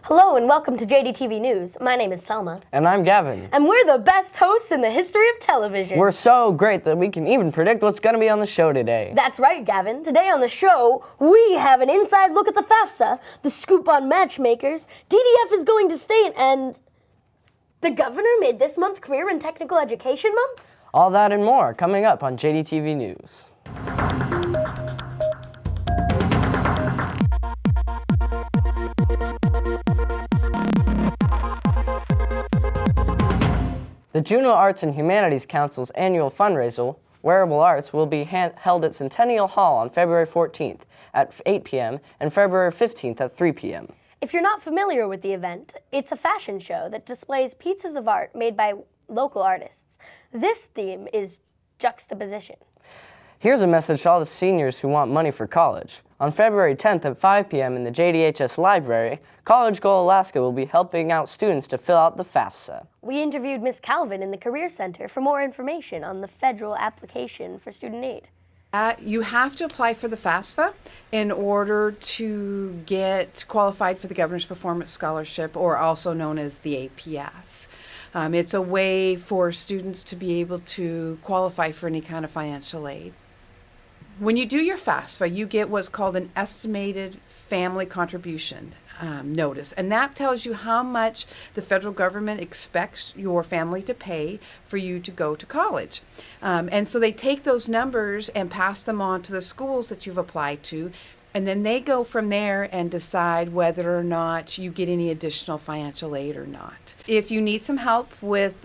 Hello and welcome to JDTV News. My name is Selma. And I'm Gavin. And we're the best hosts in the history of television. We're so great that we can even predict what's going to be on the show today. That's right, Gavin. Today on the show, we have an inside look at the FAFSA, the scoop on matchmakers, DDF is going to state, and the governor made this month Career and Technical Education Month? All that and more coming up on JDTV News. The Juneau Arts and Humanities Council's annual fundraiser, Wearable Arts, will be held at Centennial Hall on February 14th at 8 p.m. and February 15th at 3 p.m. If you're not familiar with the event, it's a fashion show that displays pieces of art made by local artists. This theme is juxtaposition. Here's a message to all the seniors who want money for college. On February 10th at 5 p.m. in the JDHS library, College Goal Alaska will be helping out students to fill out the FAFSA. We interviewed Ms. Calvin in the Career Center for more information on the federal application for student aid. You have to apply for the FAFSA in order to get qualified for the Governor's Performance Scholarship, or also known as the APS. It's a way for students to be able to qualify for any kind of financial aid. When you do your FAFSA, you get what's called an estimated family contribution notice, and that tells you how much the federal government expects your family to pay for you to go to college. And so they take those numbers and pass them on to the schools that you've applied to, and then they go from there and decide whether or not you get any additional financial aid or not. If you need some help with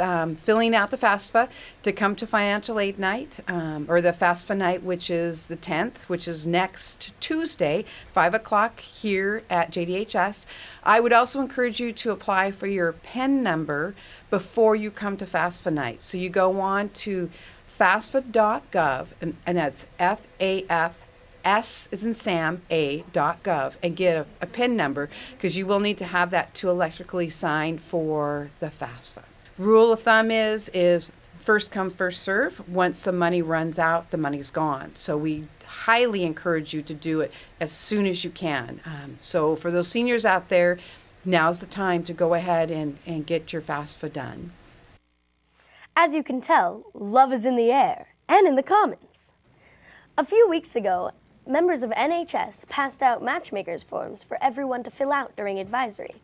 filling out the FAFSA, to come to Financial Aid Night, or the FAFSA Night, which is the 10th, which is next Tuesday, 5 o'clock here at JDHS. I would also encourage you to apply for your PIN number before you come to FAFSA Night. So you go on to FAFSA.gov, and that's FAFSA as in Sam, A.gov, and get a PIN number, because you will need to have that to electrically sign for the FAFSA. Rule of thumb is first come, first serve. Once the money runs out, the money's gone. So we highly encourage you to do it as soon as you can. So for those seniors out there, now's the time to go ahead and get your FAFSA done. As you can tell, love is in the air and in the Commons. A few weeks ago, members of NHS passed out matchmakers forms for everyone to fill out during advisory.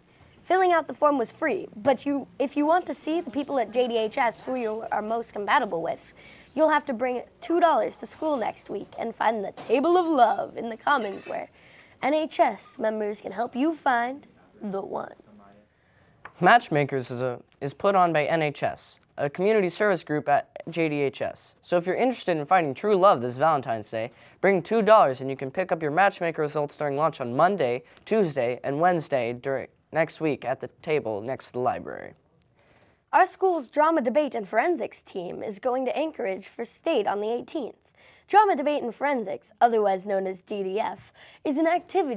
Filling out the form was free, but if you want to see the people at JDHS who you are most compatible with, you'll have to bring $2 to school next week and find the Table of Love in the Commons, where NHS members can help you find the one. Matchmakers is put on by NHS, a community service group at JDHS. So if you're interested in finding true love this Valentine's Day, bring $2 and you can pick up your matchmaker results during lunch on Monday, Tuesday, and Wednesday during next week at the table next to the library. Our school's Drama Debate and Forensics team is going to Anchorage for state on the 18th. Drama Debate and Forensics, otherwise known as DDF, is an acting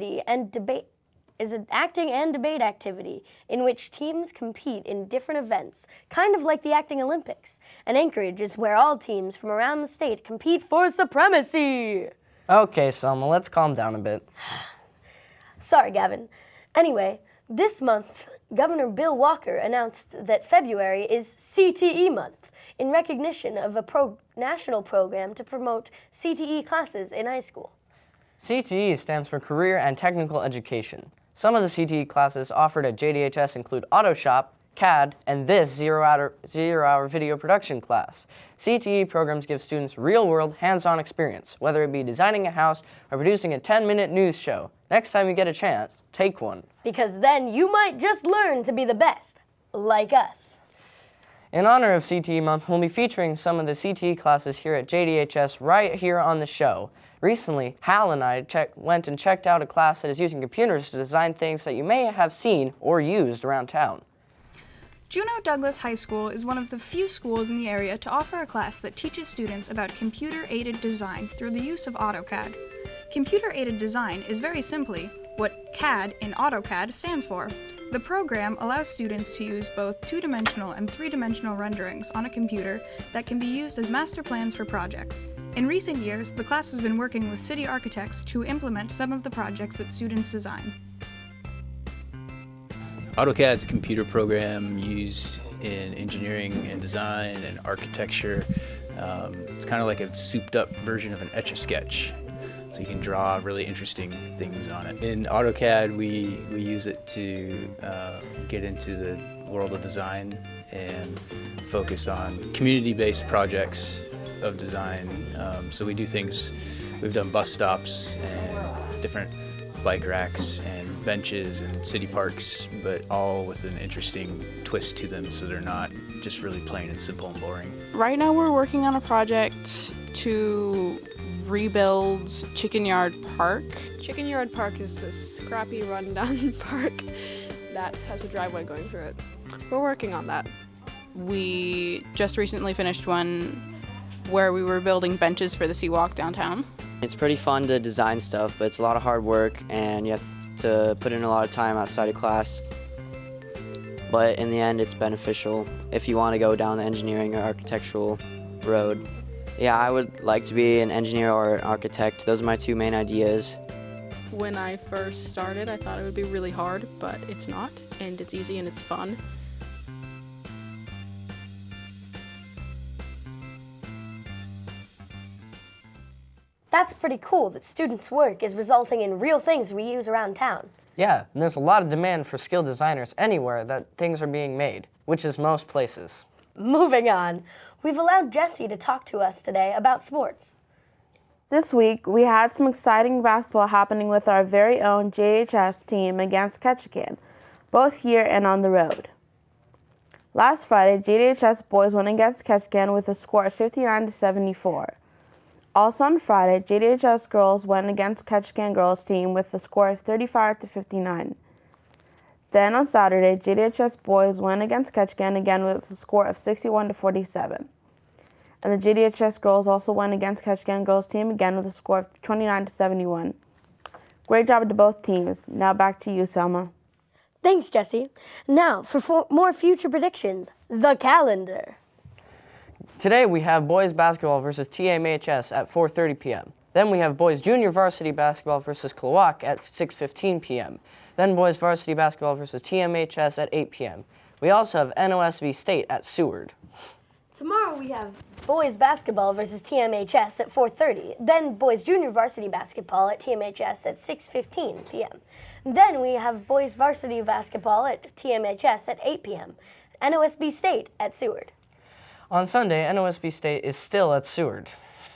and debate activity in which teams compete in different events, kind of like the Acting Olympics. And Anchorage is where all teams from around the state compete for supremacy. Okay, Selma, let's calm down a bit. Sorry, Gavin. Anyway, this month, Governor Bill Walker announced that February is CTE month in recognition of a national program to promote CTE classes in high school. CTE stands for Career and Technical Education. Some of the CTE classes offered at JDHS include Auto Shop, CAD, and this zero-hour video production class. CTE programs give students real-world, hands-on experience, whether it be designing a house or producing a 10-minute news show. Next time you get a chance, take one. Because then you might just learn to be the best, like us. In honor of CTE Month, we'll be featuring some of the CTE classes here at JDHS right here on the show. Recently, Hal and I went and checked out a class that is using computers to design things that you may have seen or used around town. Juneau Douglas High School is one of the few schools in the area to offer a class that teaches students about computer-aided design through the use of AutoCAD. Computer-aided design is very simply what CAD in AutoCAD stands for. The program allows students to use both two-dimensional and three-dimensional renderings on a computer that can be used as master plans for projects. In recent years, the class has been working with city architects to implement some of the projects that students design. AutoCAD's a computer program used in engineering and design and architecture. It's kind of like a souped-up version of an Etch-a-Sketch. So you can draw really interesting things on it. In AutoCAD, we use it to get into the world of design and focus on community-based projects of design. So we do things, we've done bus stops and different bike racks and benches and city parks, but all with an interesting twist to them so they're not just really plain and simple and boring. Right now we're working on a project to rebuild Chicken Yard Park. Chicken Yard Park is this scrappy, rundown park that has a driveway going through it. We're working on that. We just recently finished one where we were building benches for the Seawalk downtown. It's pretty fun to design stuff, but it's a lot of hard work and you have to put in a lot of time outside of class. But in the end, it's beneficial if you want to go down the engineering or architectural road. Yeah, I would like to be an engineer or an architect. Those are my two main ideas. When I first started, I thought it would be really hard, but it's not, and it's easy and it's fun. That's pretty cool that students' work is resulting in real things we use around town. Yeah, and there's a lot of demand for skilled designers anywhere that things are being made, which is most places. Moving on, we've allowed Jesse to talk to us today about sports. This week, we had some exciting basketball happening with our very own JHS team against Ketchikan, both here and on the road. Last Friday, JDHS boys won against Ketchikan with a score of 59-74. Also on Friday, JDHS girls went against Ketchikan girls team with a score of 35-59. Then on Saturday, JDHS boys went against Ketchikan again with a score of 61-47. And the JDHS girls also went against Ketchikan girls team again with a score of 29-71. Great job to both teams. Now back to you, Selma. Thanks, Jesse. Now, for more future predictions, the calendar. Today we have boys basketball versus TMHS at 4:30 p.m. Then we have boys junior varsity basketball versus Klawak at 6:15 p.m. Then boys varsity basketball versus TMHS at 8 p.m. We also have NOSB State at Seward. Tomorrow we have boys basketball versus TMHS at 4:30. Then boys junior varsity basketball at TMHS at 6:15 p.m. Then we have boys varsity basketball at TMHS at 8 p.m. NOSB State at Seward. On Sunday, NOSB State is still at Seward.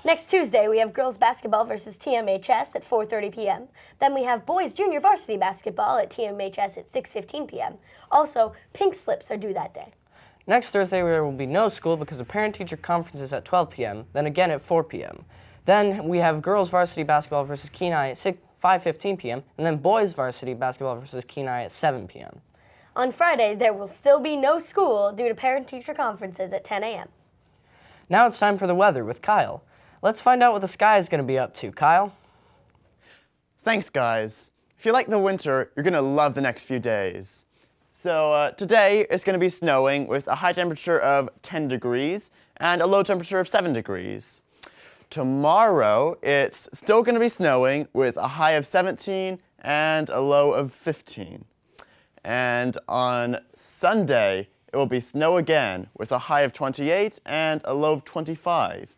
Next Tuesday, we have girls basketball versus TMHS at 4:30 p.m. Then we have boys junior varsity basketball at TMHS at 6:15 p.m. Also, pink slips are due that day. Next Thursday, there will be no school because the parent-teacher conference is at 12 p.m., then again at 4 p.m. Then we have girls varsity basketball versus Kenai at 5:15 p.m., and then boys varsity basketball versus Kenai at 7 p.m. On Friday, there will still be no school due to parent-teacher conferences at 10 a.m. Now it's time for the weather with Kyle. Let's find out what the sky is going to be up to. Kyle? Thanks, guys. If you like the winter, you're going to love the next few days. So today it's going to be snowing with a high temperature of 10 degrees and a low temperature of 7 degrees. Tomorrow it's still going to be snowing with a high of 17 and a low of 15. And on Sunday, it will be snow again with a high of 28 and a low of 25.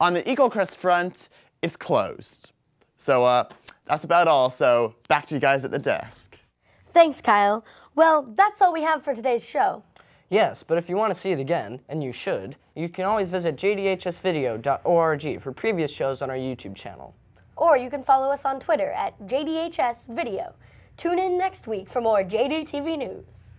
On the Eagle Crest front, it's closed. So that's about all, so back to you guys at the desk. Thanks, Kyle. Well, that's all we have for today's show. Yes, but if you want to see it again, and you should, you can always visit jdhsvideo.org for previous shows on our YouTube channel. Or you can follow us on Twitter at JDHSvideo. Tune in next week for more JDTV news.